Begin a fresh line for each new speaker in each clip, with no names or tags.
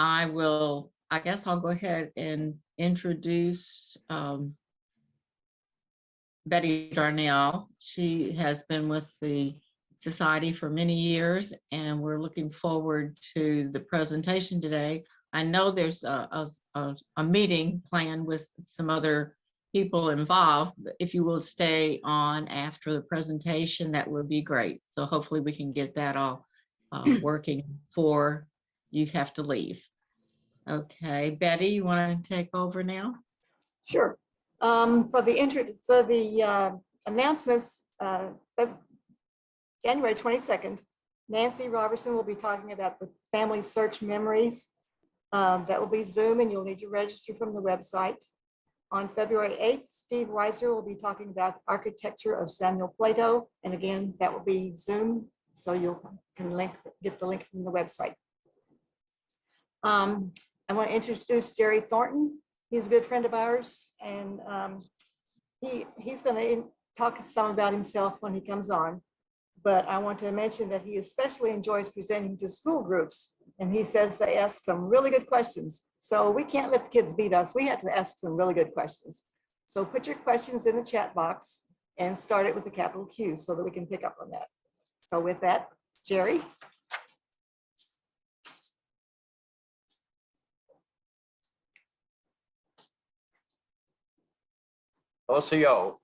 I guess I'll go ahead and introduce Betty Darnell. She has been with the Society for many years, and we're looking forward to the presentation today. I know there's a meeting planned with some other people involved, but if you will stay on after the presentation, that would be great. So hopefully we can get that all working before you have to leave. Okay, Betty, you want to take over now?
Sure. For the announcements, January 22nd, Nancy Roberson will be talking about the family search memories. That will be Zoom, and you'll need to register from the website. On February 8th, Steve Weiser will be talking about architecture of Samuel Plato, and again, that will be Zoom, so you can get the link from the website. I want to introduce Jerry Thornton. He's a good friend of ours, and he's going to talk some about himself when he comes on. But I want to mention that he especially enjoys presenting to school groups, and he says they ask some really good questions. So we can't let the kids beat us. We have to ask some really good questions. So put your questions in the chat box and start it with a capital Q so that we can pick up on that. So with that, Jerry.
OCO.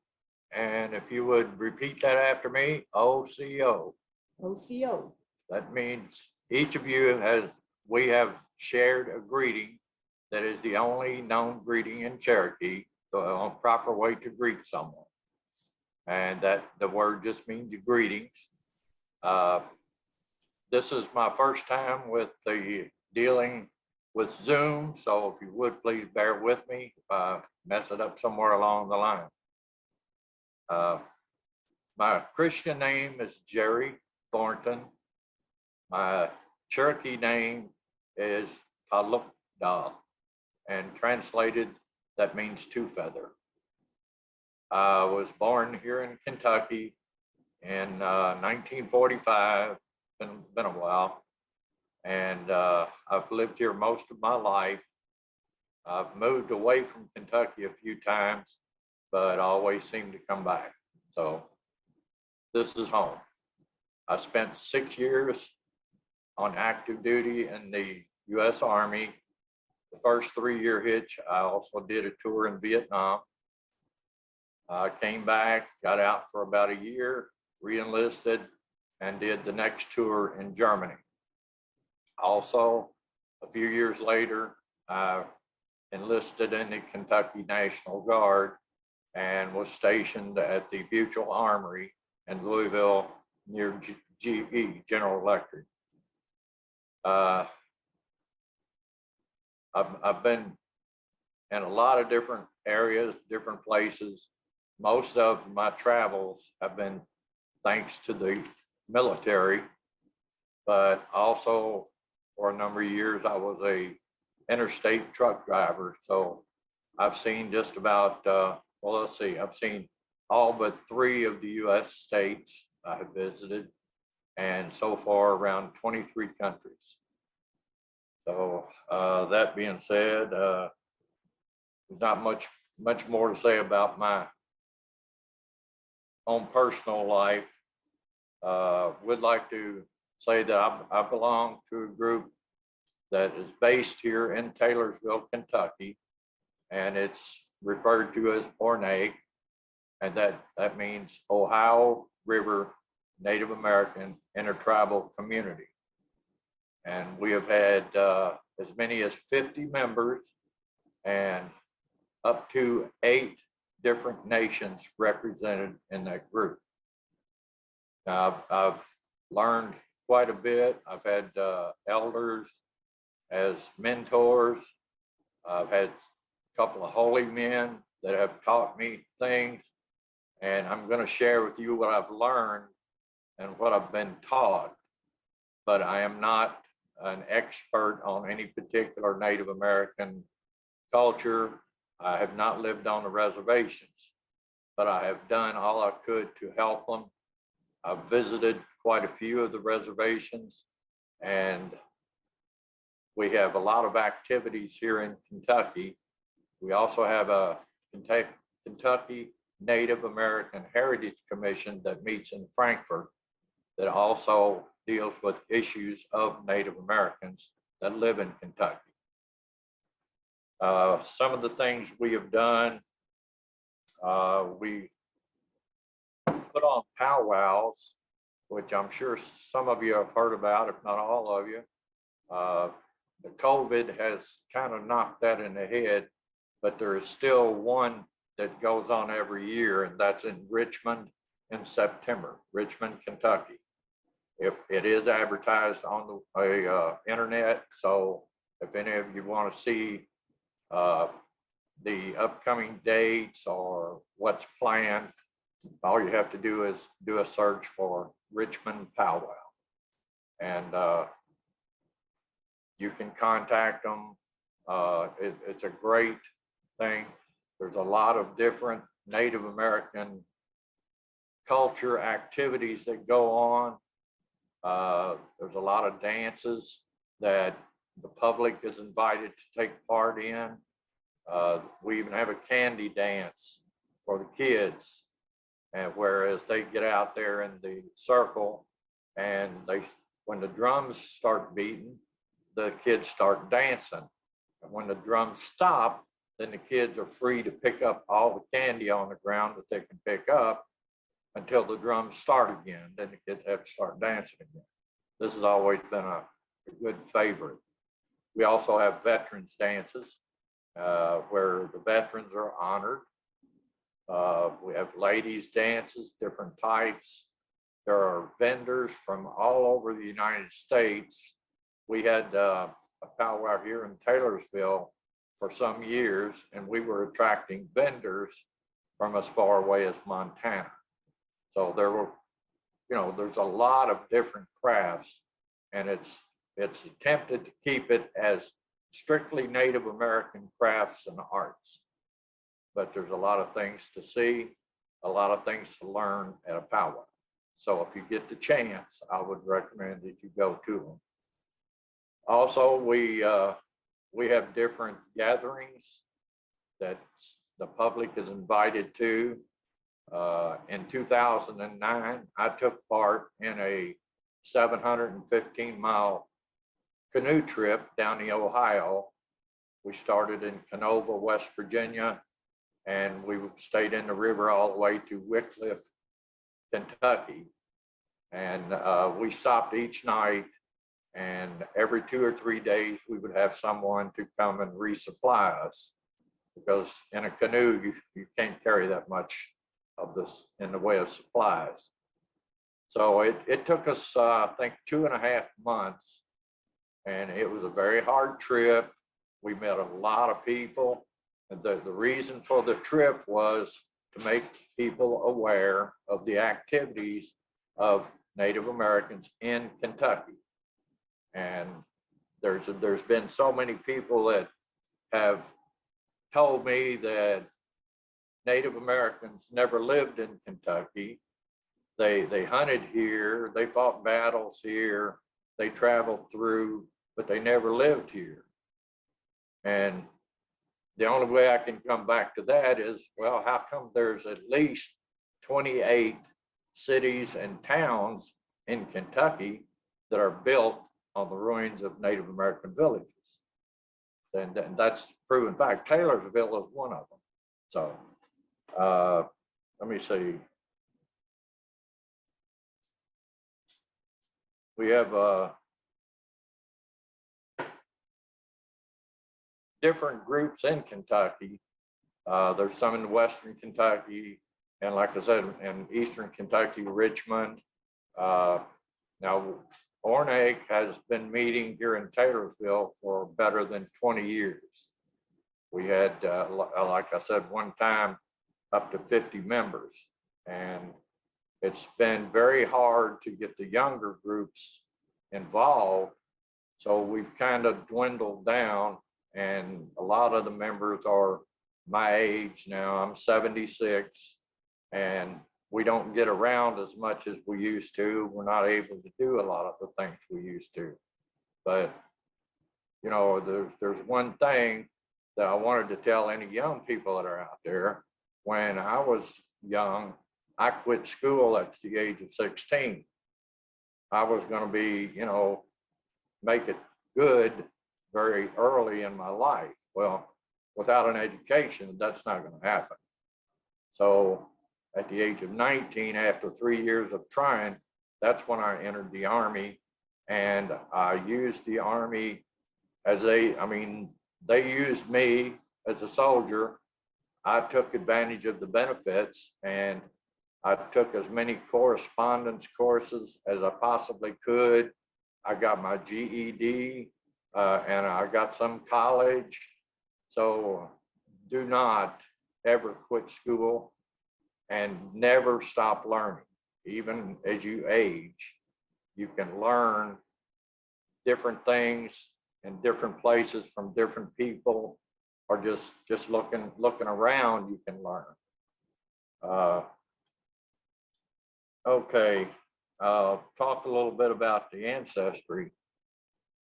And if you would repeat that after me, OCO.
OCO.
That means each of you we have shared a greeting that is the only known greeting in Cherokee, the proper way to greet someone. And that the word just means greetings. This is my first time with the dealing with Zoom, so if you would please bear with me if I mess it up somewhere along the line. My Christian name is Jerry Thornton. My Cherokee name is Talukda, and translated, that means two feather. I was born here in Kentucky in 1945, been a while, and I've lived here most of my life. I've moved away from Kentucky a few times, but I always seem to come back. So this is home. I spent 6 years on active duty in the U.S. Army. The first 3-year hitch, I also did a tour in Vietnam. I came back, got out for about a year, re-enlisted, and did the next tour in Germany. Also, a few years later, I enlisted in the Kentucky National Guard and was stationed at the Butyl Armory in Louisville near GE, General Electric. I've been in a lot of different areas, different places. Most of my travels have been thanks to the military, but also for a number of years, I was a interstate truck driver. So I've seen just about, well, let's see, I've seen all but 3 of the US states I have visited, and so far around 23 countries. So that being said, there's not much more to say about my own personal life. Would like to say that I belong to a group that is based here in Taylorsville, Kentucky, and it's referred to as ORNAIC, and that means Ohio River Native American Intertribal Community. And we have had as many as 50 members and up to 8 different nations represented in that group. Now, I've learned quite a bit. I've had elders as mentors. I've had a couple of holy men that have taught me things, and I'm going to share with you what I've learned and what I've been taught, but I am not an expert on any particular Native American culture. I have not lived on the reservations, but I have done all I could to help them. I've visited quite a few of the reservations, and we have a lot of activities here in Kentucky. We also have a Kentucky Native American Heritage Commission that meets in Frankfort that also deals with issues of Native Americans that live in Kentucky. Some of the things we have done, we put on powwows, which I'm sure some of you have heard about, if not all of you. The COVID has kind of knocked that in the head, but there is still one that goes on every year, and that's in Richmond in September, Richmond, Kentucky. It is advertised on the internet, so if any of you want to see the upcoming dates or what's planned, all you have to do is do a search for Richmond Powwow, and you can contact them. It's a great thing. There's a lot of different Native American culture activities that go on. There's a lot of dances that the public is invited to take part in. We even have a candy dance for the kids, and whereas they get out there in the circle, and when the drums start beating, the kids start dancing. And when the drums stop, then the kids are free to pick up all the candy on the ground that they can pick up until the drums start again. Then the kids have to start dancing again. This has always been a good favorite. We also have veterans dances where the veterans are honored. We have ladies dances, different types. There are vendors from all over the United States. We had a powwow here in Taylorsville for some years, and we were attracting vendors from as far away as Montana. So there were, there's a lot of different crafts, and it's attempted to keep it as strictly Native American crafts and arts. But there's a lot of things to see, a lot of things to learn at a powwow. So if you get the chance, I would recommend that you go to them. Also, we have different gatherings that the public is invited to. In 2009, I took part in a 715-mile canoe trip down the Ohio. We started in Canova, West Virginia, and we stayed in the river all the way to Wickliffe, Kentucky. And we stopped each night, and every 2 or 3 days, we would have someone to come and resupply us, because in a canoe, you can't carry that much of this in the way of supplies. So it took us, I think, 2.5 months, and it was a very hard trip. We met a lot of people. And the reason for the trip was to make people aware of the activities of Native Americans in Kentucky. And there's been so many people that have told me that Native Americans never lived in Kentucky. They hunted here, they fought battles here, they traveled through, but they never lived here. And the only way I can come back to that is, well, how come there's at least 28 cities and towns in Kentucky that are built on the ruins of Native American villages? And that's proven fact. Taylorsville is one of them. So let me see. We have different groups in Kentucky. There's some in Western Kentucky, and like I said, in Eastern Kentucky, Richmond. Now, ORNAIC has been meeting here in Taylorsville for better than 20 years. We had, like I said, one time up to 50 members, and it's been very hard to get the younger groups involved. So we've kind of dwindled down, and a lot of the members are my age now. I'm 76, and we don't get around as much as we used to. We're not able to do a lot of the things we used to. But you know, there's one thing that I wanted to tell any young people that are out there. When I was young, I quit school at the age of 16. I was going to be, you know, make it good very early in my life. Well, without an education, that's not going to happen. So at the age of 19, after 3 years of trying, that's when I entered the Army. And I used the Army as they used me as a soldier. I took advantage of the benefits, and I took as many correspondence courses as I possibly could. I got my GED, and I got some college. So do not ever quit school, and never stop learning. Even as you age, you can learn different things in different places from different people, or just looking around, you can learn. Okay, talk a little bit about the ancestry.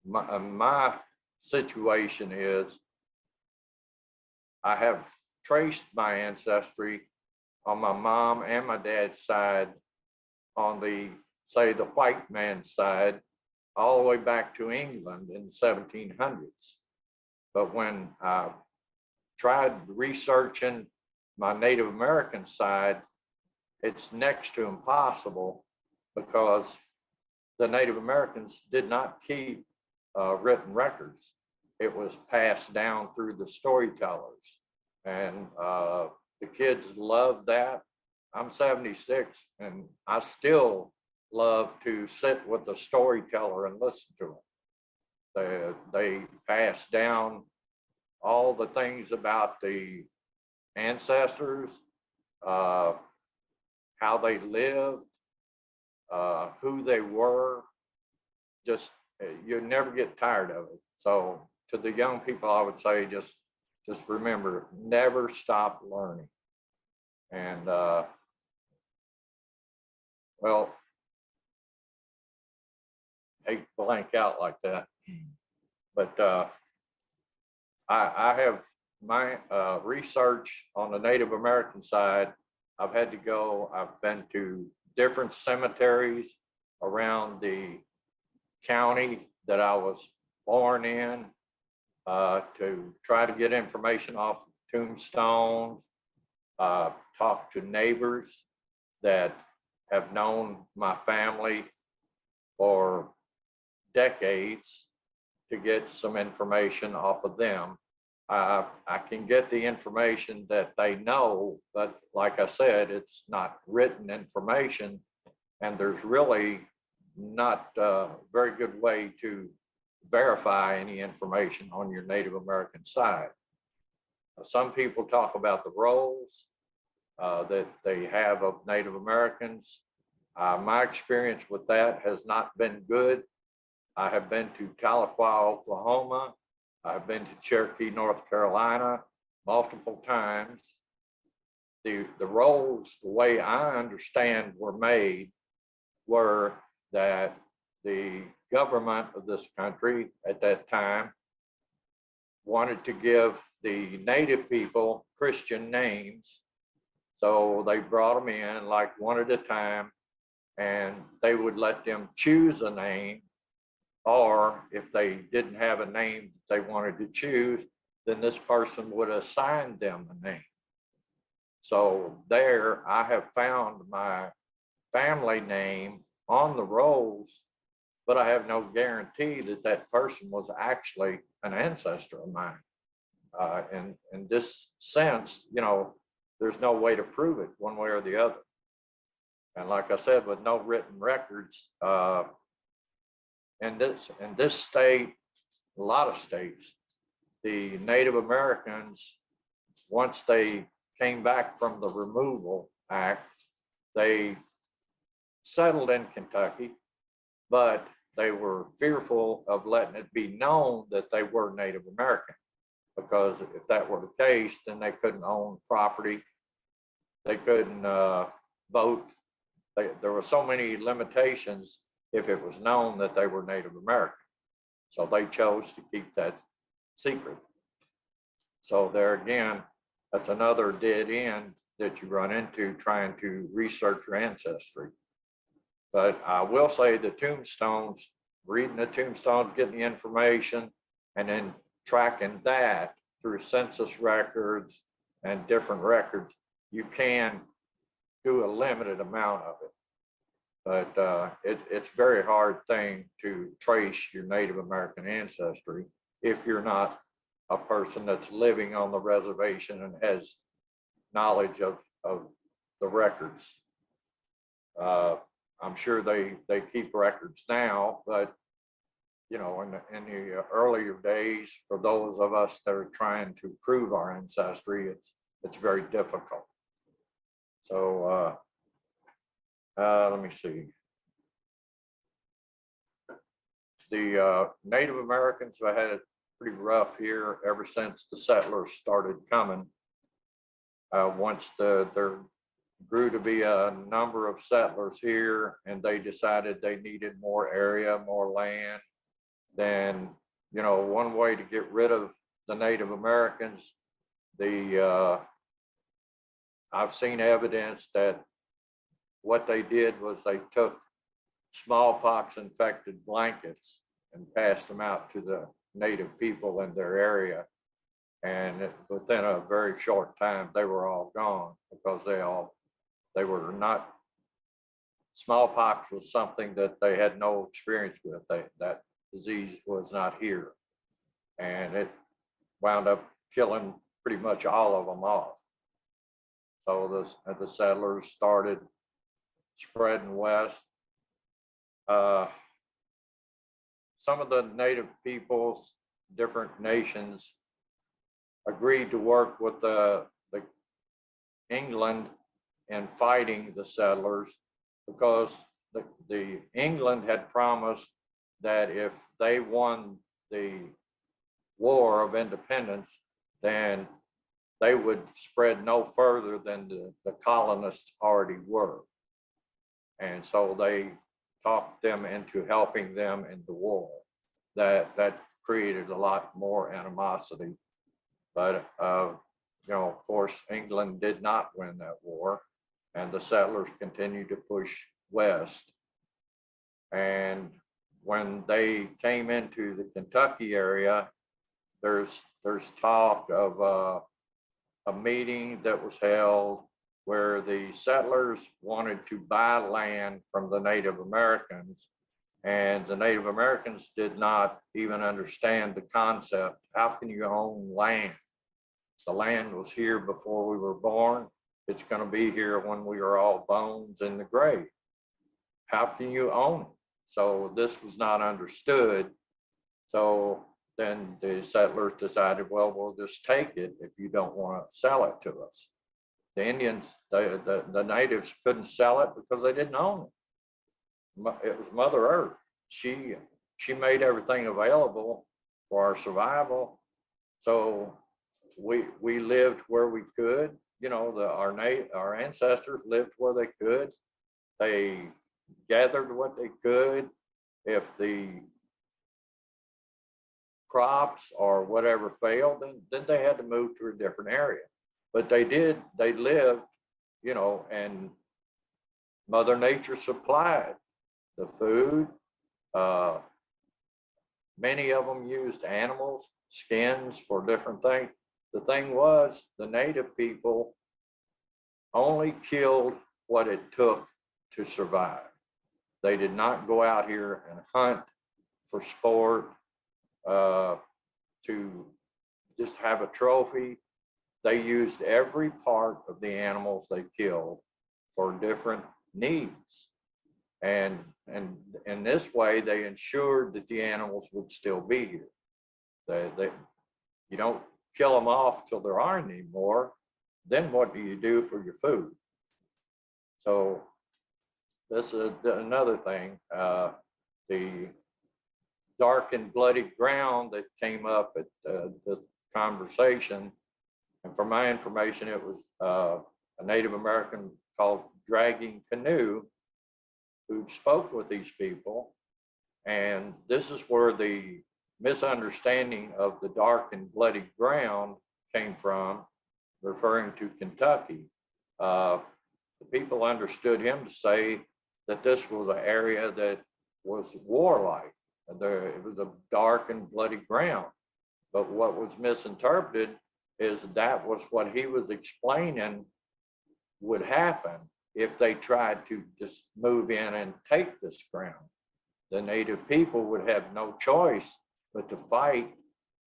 My situation is I have traced my ancestry on my mom and my dad's side, on the, say, the white man's side, all the way back to England in the 1700s. But when I tried researching my Native American side, it's next to impossible, because the Native Americans did not keep written records. It was passed down through the storytellers, and the kids loved that. I'm 76, and I still love to sit with a storyteller and listen to them. They pass down all the things about the ancestors, how they lived, who they were. Just, you never get tired of it. So to the young people, I would say, just remember, never stop learning. And well, I hate to blank out like that, but I have my research on the Native American side. I've been to different cemeteries around the county that I was born in, to try to get information off tombstones, talk to neighbors that have known my family for decades, to get some information off of them. I can get the information that they know, but like I said, it's not written information, and there's really not a very good way to verify any information on your Native American side. Some people talk about the rolls that they have of Native Americans. My experience with that has not been good. I have been to Tahlequah, Oklahoma. I've been to Cherokee, North Carolina, multiple times. The rolls, the way I understand were made, were that the government of this country at that time wanted to give the native people Christian names. So they brought them in like one at a time, and they would let them choose a name, or if they didn't have a name that they wanted to choose, then this person would assign them a name. So there I have found my family name on the rolls, but I have no guarantee that that person was actually an ancestor of mine. In this sense, you know, there's no way to prove it one way or the other. And like I said, with no written records, in this state, a lot of states, the Native Americans, once they came back from the Removal Act, they settled in Kentucky, but they were fearful of letting it be known that they were Native American, because if that were the case, then they couldn't own property, they couldn't vote. There were so many limitations if it was known that they were Native American. So they chose to keep that secret. So there again, that's another dead end that you run into trying to research your ancestry. But I will say the tombstones, reading the tombstones, getting the information, and then tracking that through census records and different records, you can do a limited amount of it. But it's a very hard thing to trace your Native American ancestry if you're not a person that's living on the reservation and has knowledge of the records. I'm sure they keep records now, but you know, in the earlier days, for those of us that are trying to prove our ancestry, it's very difficult. So let me see. The Native Americans have had it pretty rough here ever since the settlers started coming. Once there grew to be a number of settlers here and they decided they needed more area, more land, then, you know, one way to get rid of the Native Americans, I've seen evidence that what they did was they took smallpox infected blankets and passed them out to the Native people in their area. And within a very short time, they were all gone because they were not, smallpox was something that they had no experience with. That disease was not here. And it wound up killing pretty much all of them off. So the settlers started spreading west. Some of the Native peoples, different nations, agreed to work with the England in fighting the settlers because the England had promised that if they won the War of Independence, then they would spread no further than the colonists already were. And so they talked them into helping them in the war. That created a lot more animosity. But, you know, of course, England did not win that war, and the settlers continued to push west. And when they came into the Kentucky area, there's talk of a meeting that was held where the settlers wanted to buy land from the Native Americans, and the Native Americans did not even understand the concept. How can you own land? The land was here before we were born. It's going to be here when we are all bones in the grave. How can you own it? So this was not understood. So then the settlers decided, well, we'll just take it if you don't want to sell it to us. The Indians, the natives couldn't sell it because they didn't own it. It was Mother Earth. She made everything available for our survival. So we lived where we could. You know, our ancestors lived where they could. They gathered what they could. If the crops or whatever failed, then they had to move to a different area. But they lived, you know, and Mother Nature supplied the food. Many of them used animals, skins for different things. The thing was, the Native people only killed what it took to survive. They did not go out here and hunt for sport, to just have a trophy. They used every part of the animals they killed for different needs. And in this way, they ensured that the animals would still be here. You don't kill them off till there aren't any more. Then what do you do for your food? So this is another thing. The dark and bloody ground that came up at the conversation, and for my information, it was a Native American called Dragging Canoe who spoke with these people. And this is where the misunderstanding of the dark and bloody ground came from, referring to Kentucky. The people understood him to say that this was an area that was warlike. It was a dark and bloody ground. But what was misinterpreted is that was what he was explaining would happen if they tried to just move in and take this ground. The native people would have no choice but to fight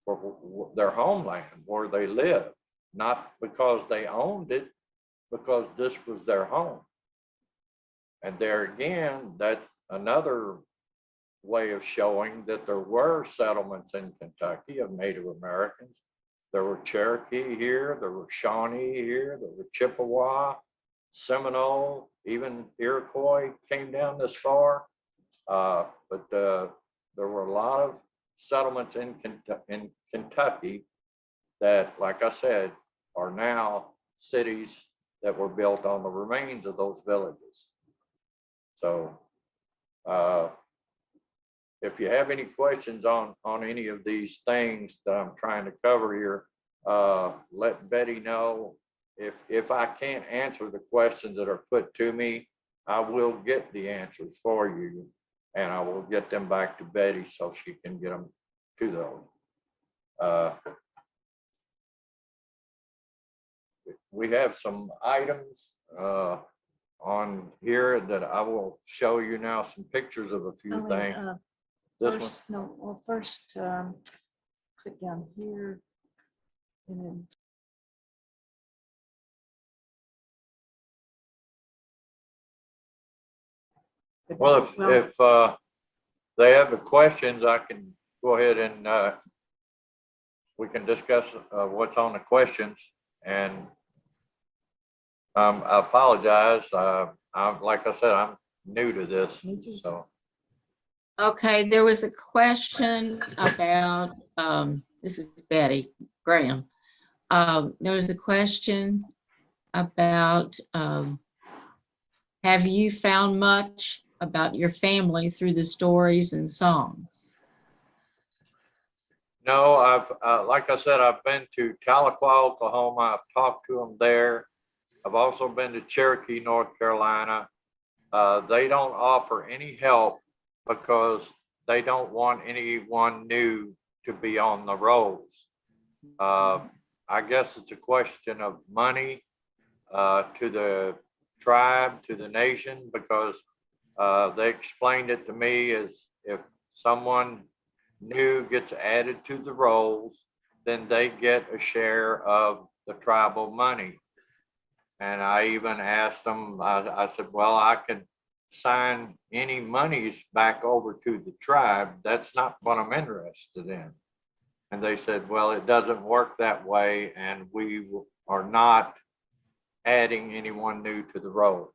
for their homeland where they lived, not because they owned it, because this was their home. And there again, that's another way of showing that there were settlements in Kentucky of Native Americans. There were Cherokee here, there were Shawnee here, there were Chippewa, Seminole, even Iroquois came down this far. But there were a lot of settlements in Kentucky that, like I said, are now cities that were built on the remains of those villages. So if you have any questions on any of these things that I'm trying to cover here, let Betty know. If I can't answer the questions that are put to me, I will get the answers for you, and I will get them back to Betty so she can get them to those. We have some items on here that I will show you now, some pictures of a few things. This one?
First, click down here. And then
Well, if they have the questions, I can go ahead and we can discuss what's on the questions. And I apologize. Like I said, I'm new to this, so.
Okay, there was a question about, this is Betty Graham. There was a question about, have you found much about your family through the stories and songs?
No, like I said, I've been to Tahlequah, Oklahoma. I've talked to them there. I've also been to Cherokee, North Carolina. They don't offer any help because they don't want anyone new to be on the rolls. I guess it's a question of money to the tribe, to the nation, because they explained it to me as if someone new gets added to the rolls, then they get a share of the tribal money. And I even asked them, I said, well, I could sign any monies back over to the tribe. That's not what I'm interested in. And they said, well, it doesn't work that way, and we are not adding anyone new to the rolls.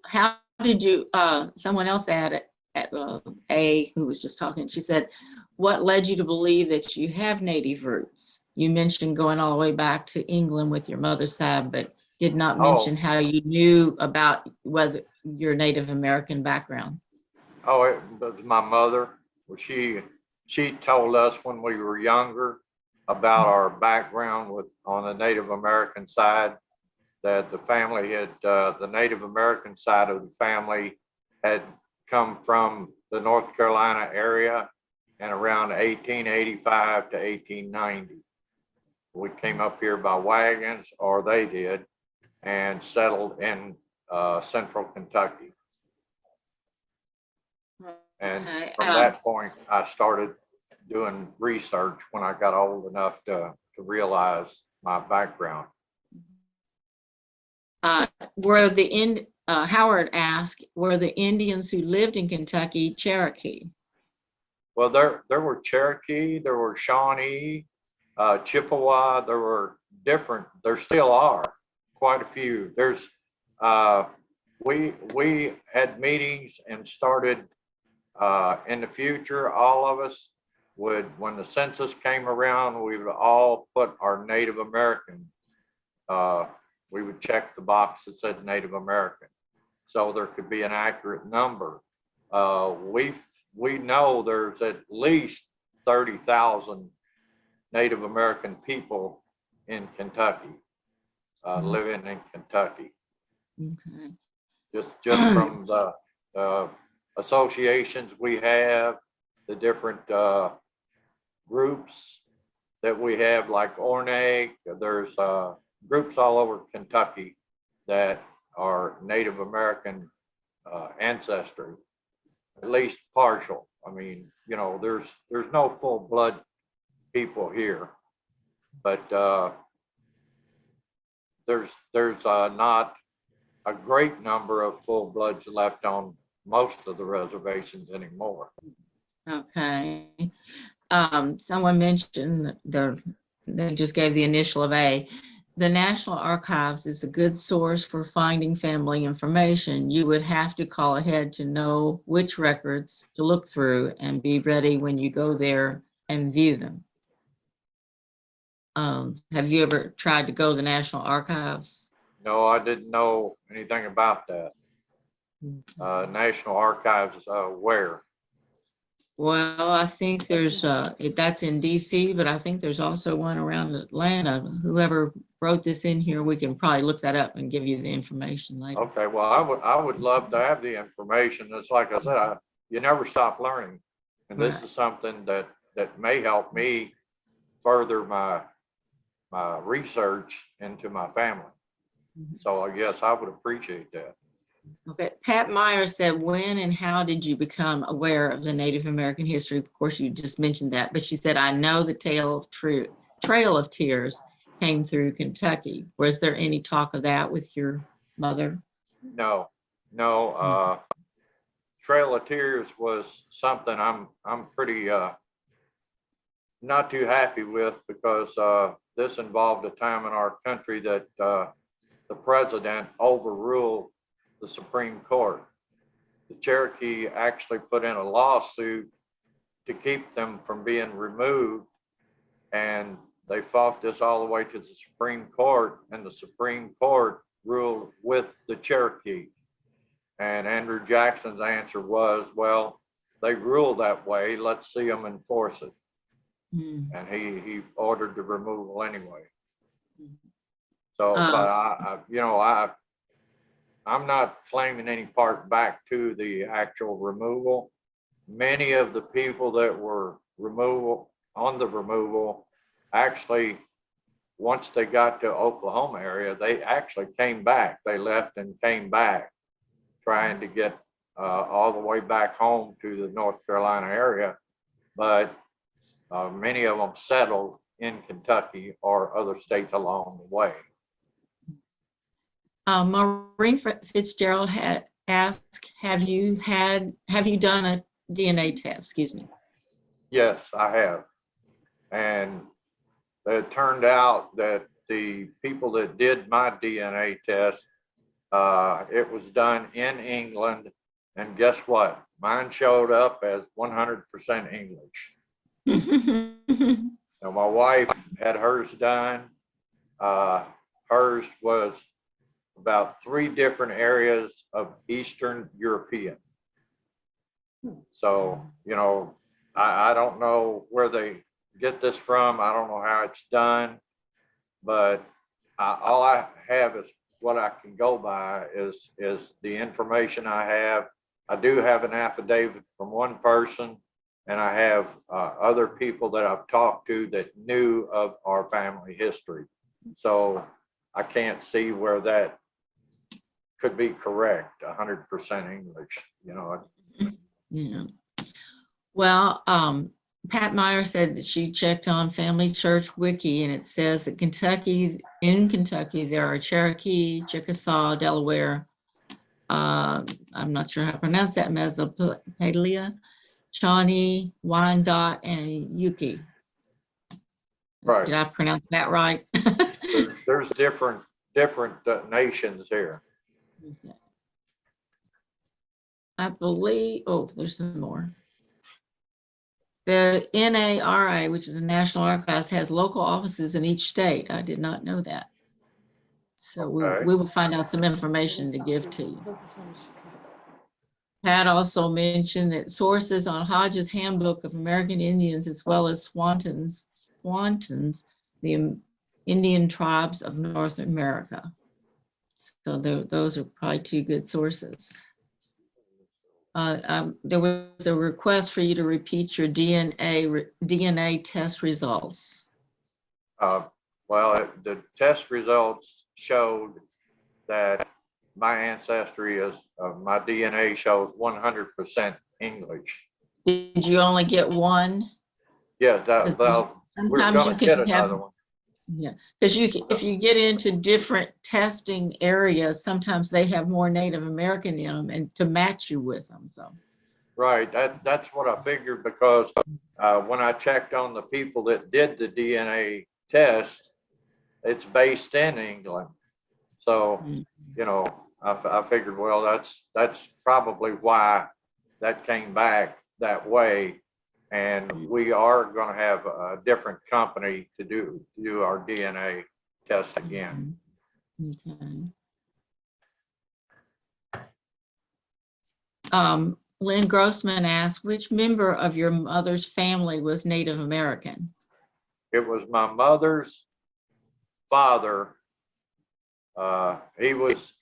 How did you, someone else added, who was just talking, she said, what led you to believe that you have Native roots? You mentioned going all the way back to England with your mother's side, but did not mention how you knew about whether your Native American background.
Oh, it was my mother. Well, she told us when we were younger about our background on the Native American side, that the family had, the Native American side of the family had come from the North Carolina area and around 1885 to 1890. We came up here by wagons, or they did, and settled in central Kentucky. And from that point, I started doing research when I got old enough to realize my background.
Howard asked, were the Indians who lived in Kentucky Cherokee?
Well, there were Cherokee, there were Shawnee, Chippewa, there were different, there still are quite a few. There's, we had meetings and started in the future, all of us would, when the census came around, we would all put our Native American, we would check the box that said Native American, so there could be an accurate number. we know there's at least 30,000 Native American people in Kentucky, living in Kentucky.
Okay.
Just from the associations we have, the different groups that we have, like ORNAIC. There's groups all over Kentucky that are Native American ancestry, at least partial. I mean, you know, there's no full blood people here, but there's not a great number of full bloods left on most of the reservations anymore.
Okay. Someone mentioned they just gave the initial of A. The National Archives is a good source for finding family information. You would have to call ahead to know which records to look through and be ready when you go there and view them. Have you ever tried to go to the National Archives?
No, I didn't know anything about that. National Archives, where?
Well, I think there's that's in DC, but I think there's also one around Atlanta. Whoever wrote this in here, we can probably look that up and give you the information later.
Okay, well, I would love to have the information. It's like I said, you never stop learning, and this is something that may help me further my research into my family. So yes, I would appreciate that.
Okay, Pat Meyer said, when and how did you become aware of the Native American history? Of course, you just mentioned that, but she said, I know the Trail of Tears came through Kentucky. Was there any talk of that with your mother?
No. Trail of Tears was something I'm pretty not too happy with, because this involved a time in our country that the president overruled the Supreme Court. The Cherokee actually put in a lawsuit to keep them from being removed, and they fought this all the way to the Supreme Court, and the Supreme Court ruled with the Cherokee. And Andrew Jackson's answer was, well, they ruled that way, let's see them enforce it. And he ordered the removal anyway. So, but I'm not claiming any part back to the actual removal. Many of the people that were on the removal, actually, once they got to Oklahoma area, they actually came back. They left and came back, trying to get all the way back home to the North Carolina area. But many of them settled in Kentucky or other states along the way.
Maureen Fitzgerald had asked, have you done a DNA test? Excuse me.
Yes, I have. And it turned out that the people that did my DNA test, it was done in England. And guess what? Mine showed up as 100% English. Now, my wife had hers done. Hers was about 3 different areas of Eastern European. So, you know, I don't know where they get this from. I don't know how it's done, but all I have is what I can go by is the information I have. I do have an affidavit from one person, and I have other people that I've talked to that knew of our family history. So I can't see where that could be correct, 100% English, you know.
Yeah. Well, Pat Meyer said that she checked on Family Church Wiki, and it says that in Kentucky, there are Cherokee, Chickasaw, Delaware. I'm not sure how to pronounce that, Mesopotamia, Shawnee, Wyandotte, and Yuki.
Right.
Did I pronounce that right?
There's different nations here.
Okay. I believe, oh, there's some more. The NARA, which is the National Archives, has local offices in each state. I did not know that. So
Okay.
we will find out some information to give to you. Pat also mentioned that sources on Hodge's Handbook of American Indians, as well as Swanton's, the Indian Tribes of North America. So those are probably two good sources. There was a request for you to repeat your DNA test results.
Well, the test results showed that my ancestry is, my DNA shows 100% English.
Did you only get one?
Yeah, we're
Sometimes you
gonna get
can have,
another one.
yeah, because if you get into different testing areas, sometimes they have more Native American in them and to match you with them, so.
Right, that's what I figured, because when I checked on the people that did the DNA test, it's based in England. So, you know, I figured, well, that's probably why that came back that way. And we are going to have a different company to do our DNA test again.
Okay. Lynn Grossman asked, which member of your mother's family was Native American?
It was my mother's father. He was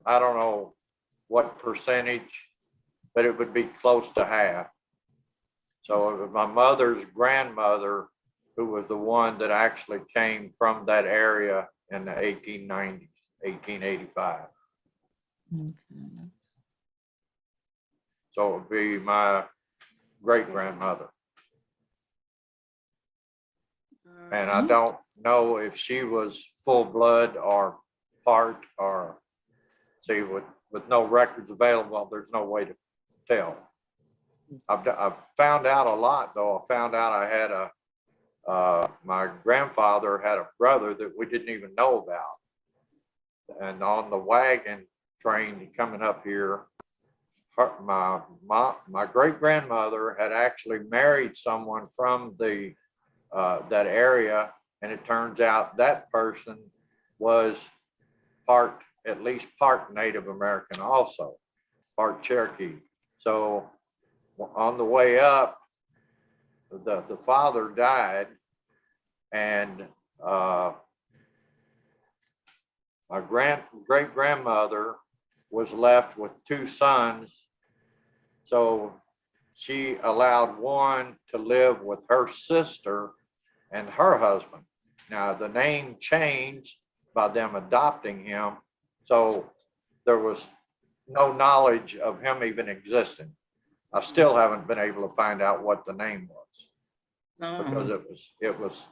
I don't know what percentage, but it would be close to half. So it was my mother's grandmother who was the one that actually came from that area in the 1890s, 1885.
Okay.
So it would be my great grandmother. And I don't know if she was full blood or part, or see, with no records available, there's no way to tell. I've found out a lot though. I found out I had my grandfather had a brother that we didn't even know about. And on the wagon train coming up here, my great grandmother had actually married someone from that area, and it turns out that person was at least part Native American, also part Cherokee. So on the way up, the father died, and my great grandmother was left with two sons. So she allowed one to live with her sister and her husband. Now the name changed by them adopting him, so there was no knowledge of him even existing. I still haven't been able to find out what the name was, because it was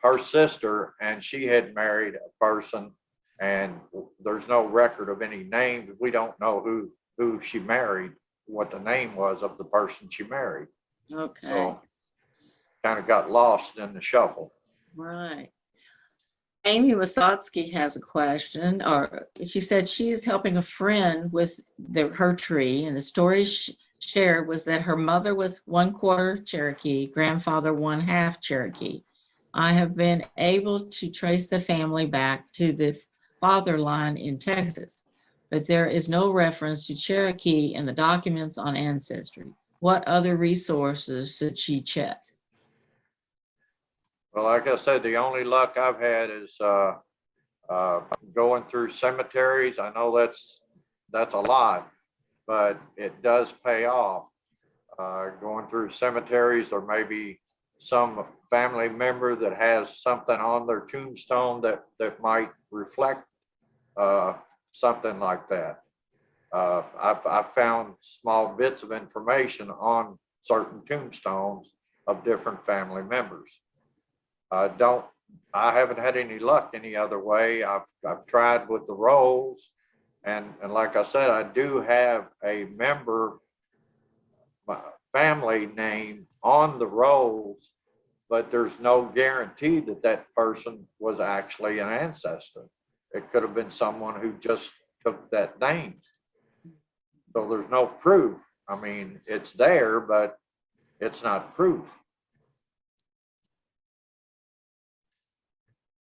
her sister, and she had married a person, and there's no record of any name. We don't know who she married, what the name was of the person she married.
Okay.
So kind of got lost in the shuffle.
Right. Amy Wasotsky has a question, or she said she is helping a friend with her tree, and the story shared was that her mother was 1/4 Cherokee, grandfather 1/2 Cherokee. I have been able to trace the family back to the father line in Texas, but there is no reference to Cherokee in the documents on Ancestry. What other resources should she check?
Well, like I said, the only luck I've had is going through cemeteries. I know that's a lot, but it does pay off. Going through cemeteries, or maybe some family member that has something on their tombstone that might reflect something like that. I've found small bits of information on certain tombstones of different family members. I haven't had any luck any other way. I've tried with the rolls, and like I said, I do have a member, my family name on the rolls, but there's no guarantee that that person was actually an ancestor. It could have been someone who just took that name. So there's no proof. I mean, it's there, but it's not proof.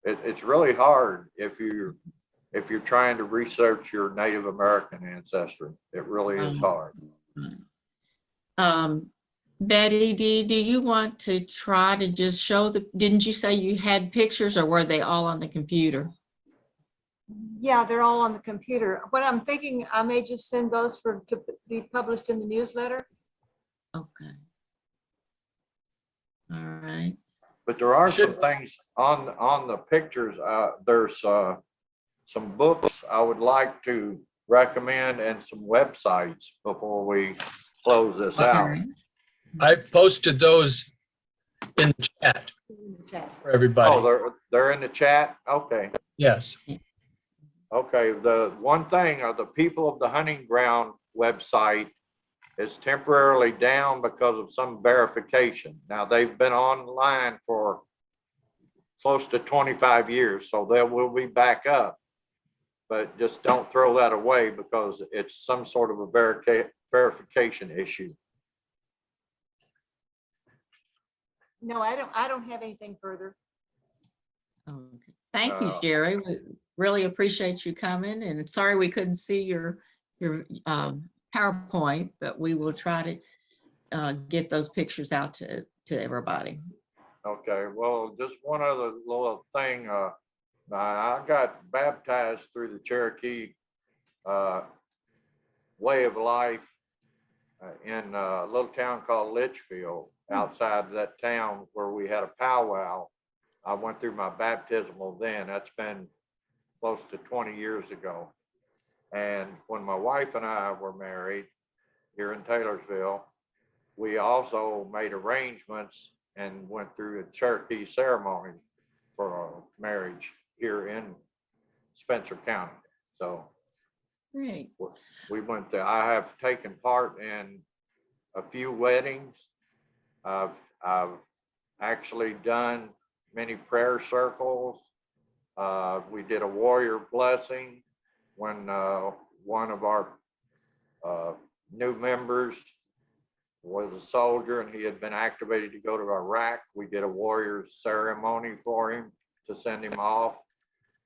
It's really hard if if you're trying to research your Native American ancestry. It really is hard.
Betty D, do you want to try to just show didn't you say you had pictures, or were they all on the computer?
Yeah, they're all on the computer. What I'm thinking, I may just send those to be published in the newsletter.
Okay. All right.
But there are some things on the pictures. There's some books I would like to recommend and some websites before we close this out.
Okay.
I've posted those in the chat for everybody.
Oh, they're in the chat? Okay.
Yes.
Okay, the one thing, the People of the Hunting Ground website is temporarily down because of some verification. Now, they've been online for close to 25 years, so they will be back up. But just don't throw that away because it's some sort of a verification issue.
No, I don't have anything further.
Okay. Thank you, Jerry. We really appreciate you coming, and sorry we couldn't see your PowerPoint, but we will try to get those pictures out to everybody.
Okay, well, just one other little thing. I got baptized through the Cherokee way of life in a little town called Litchfield. Outside of that town where we had a powwow. I went through my baptismal then. That's been close to 20 years ago. And when my wife and I were married here in Taylorsville, we also made arrangements and went through a Cherokee ceremony for our marriage here in Spencer County. So
Great.
we went there. I have taken part in a few weddings. I've actually done many prayer circles. We did a warrior blessing when one of our new members was a soldier and he had been activated to go to Iraq. We did a warrior ceremony for him to send him off.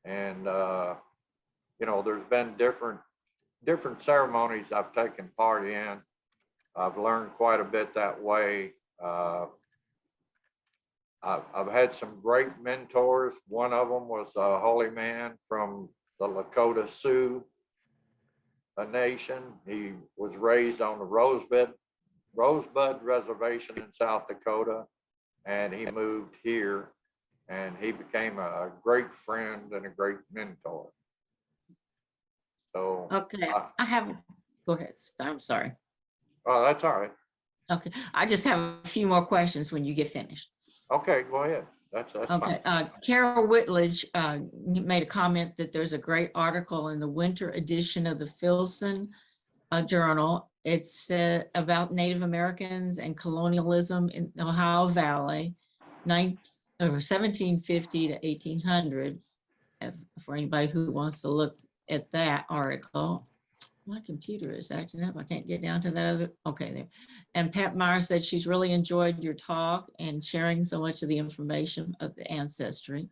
And, you know, there's been different ceremonies I've taken part in. I've learned quite a bit that way. I've had some great mentors. One of them was a holy man from the Lakota Sioux Nation. He was raised on the Rosebud Reservation in South Dakota, and he moved here, and he became a great friend and a great mentor. So
Okay, go ahead. I'm sorry.
oh, that's all right.
Okay, I just have a few more questions when you get finished.
Okay, go ahead. That's
Okay,
fine.
Carol Whitledge made a comment that there's a great article in the winter edition of the Filson Journal. It's about Native Americans and colonialism in the Ohio Valley, 1750 to 1800. For anybody who wants to look at that article. My computer is acting up. I can't get down to that other. Okay, there. And Pat Meyer said she's really enjoyed your talk and sharing so much of the information of the ancestry.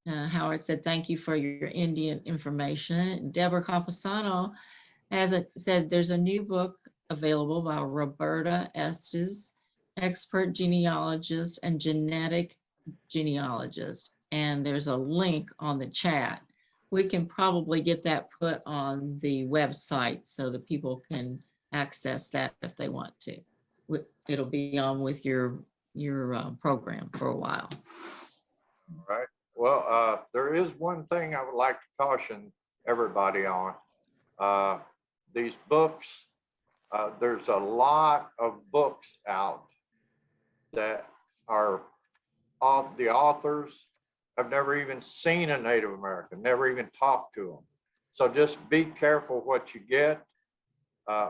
Howard said, thank you for your Indian information. Deborah Campasano said there's a new book available by Roberta Estes, expert genealogist and genetic genealogist. And there's a link on the chat. We can probably get that put on the website so that people can access that if they want to. It'll be on with your program for a while.
All right. Well, there is one thing I would like to caution everybody on. These books, there's a lot of books out that are the authors have never even seen a Native American, never even talked to them. So just be careful what you get.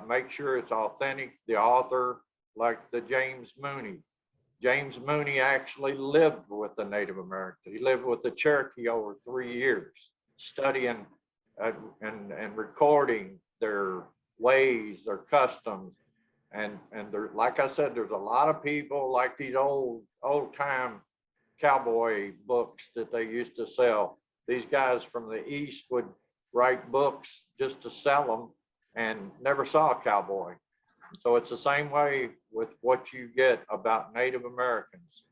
Make sure it's authentic. The author, like the James Mooney. James Mooney actually lived with the Native Americans. He lived with the Cherokee over 3 years, studying and recording their ways, their customs. And there, like I said, there's a lot of people like these old time cowboy books that they used to sell. These guys from the East would write books just to sell them and never saw a cowboy. So it's the same way with what you get about Native Americans.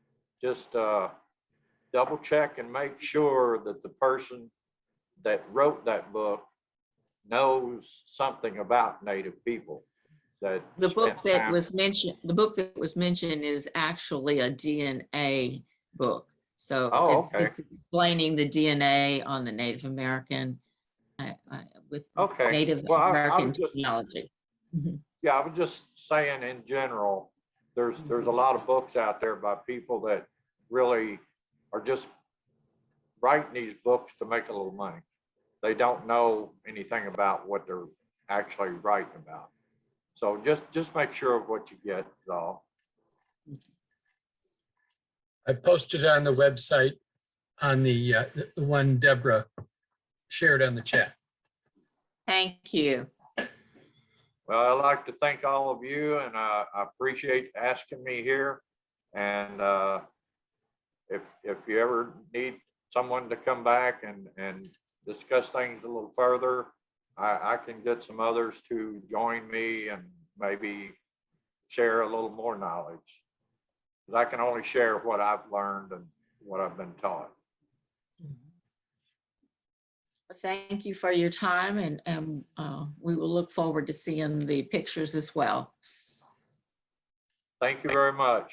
Just double check and make sure that the person that wrote that book knows something about Native people. That
The book
spent
that
time-
was mentioned, is actually a DNA book. So
Oh,
it's,
okay.
it's explaining the DNA on the Native American with
Okay.
Native
Well, I
American
was just,
technology. Mhm.
yeah, I was just saying in general, there's a lot of books out there by people that really are just writing these books to make a little money. They don't know anything about what they're actually writing about. So just make sure of what you get, is all.
I posted on the website on the one Deborah shared on the chat.
Thank you.
Well, I'd like to thank all of you, and I appreciate asking me here. And if you ever need someone to come back and discuss things a little further, I can get some others to join me and maybe share a little more knowledge. Because I can only share what I've learned and what I've been taught.
Thank you for your time, and we will look forward to seeing the pictures as well.
Thank you very much.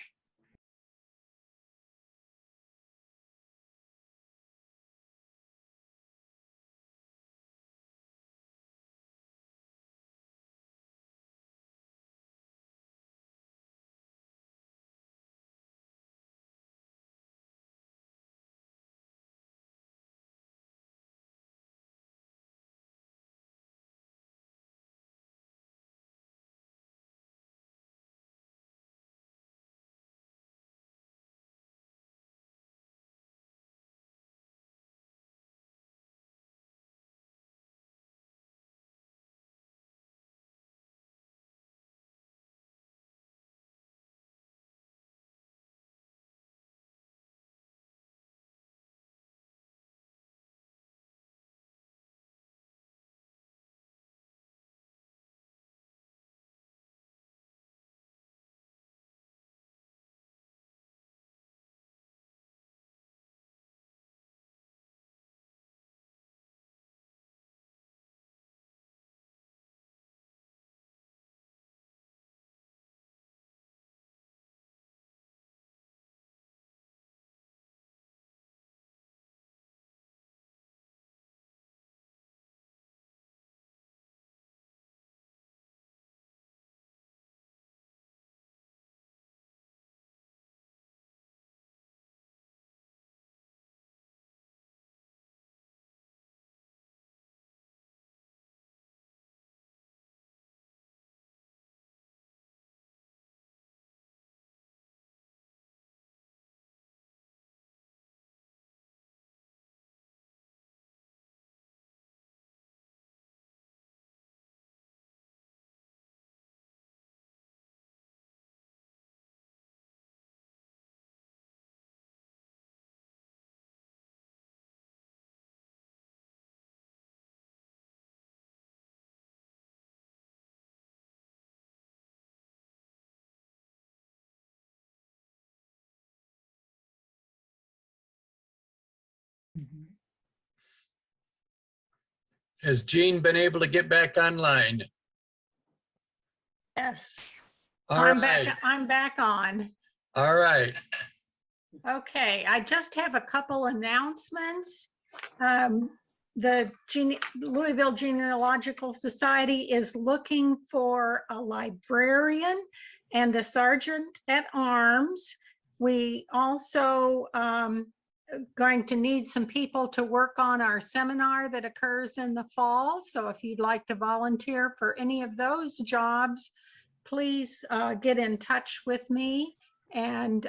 Has Jeanne been able to get back online?
Yes. So
All
I'm
right,
back, I'm back on.
all right.
Okay, I just have a couple announcements. The Louisville Genealogical Society is looking for a librarian and a sergeant at arms. We also going to need some people to work on our seminar that occurs in the fall. So if you'd like to volunteer for any of those jobs, please get in touch with me and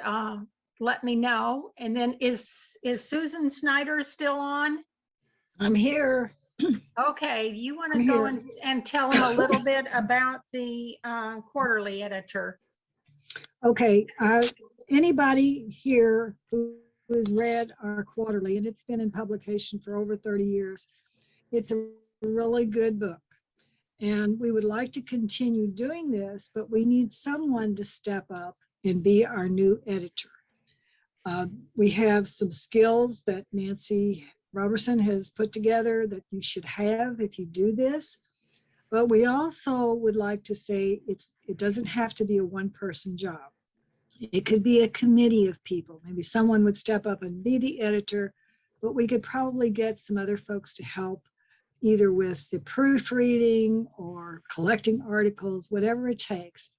let me know. And then is Susan Snyder still on?
I'm here.
Okay, you want to
I'm
go
here.
and tell them a little bit about the quarterly editor?
Okay, anybody here who has read our quarterly, and it's been in publication for over 30 years. It's a really good book. And we would like to continue doing this, but we need someone to step up and be our new editor. We have some skills that Nancy Roberson has put together that you should have if you do this. But we also would like to say it doesn't have to be a one-person job. It could be a committee of people. Maybe someone would step up and be the editor, but we could probably get some other folks to help either with the proofreading or collecting articles, whatever it takes.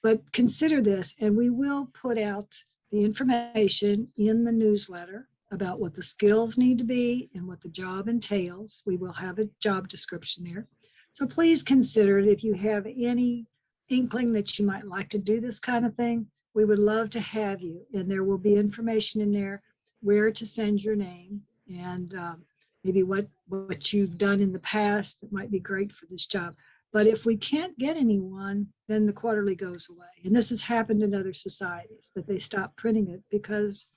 But consider this, and we will put out the information in the newsletter about what the skills need to be and what the job entails. We will have a job description there. So please consider it if you have any inkling that you might like to do this kind of thing. We would love to have you, and there will be information in there where to send your name and maybe what you've done in the past that might be great for this job. But if we can't get anyone, then the quarterly goes away. And this has happened in other societies, that they stop printing it because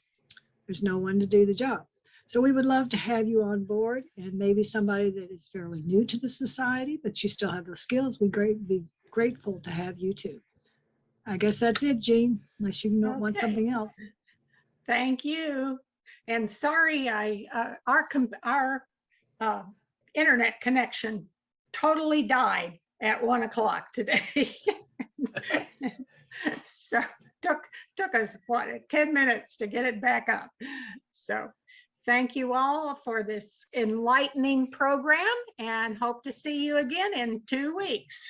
there's no one to do the job. So we would love to have you on board, and maybe somebody that is fairly new to the society, but you still have those skills. We'd be grateful to have you too. I guess that's it, Jeanne, unless you want
Okay.
something else.
Thank you. And sorry, our internet connection totally died at 1 o'clock today. So took us, 10 minutes to get it back up. So thank you all for this enlightening program, and hope to see you again in 2 weeks.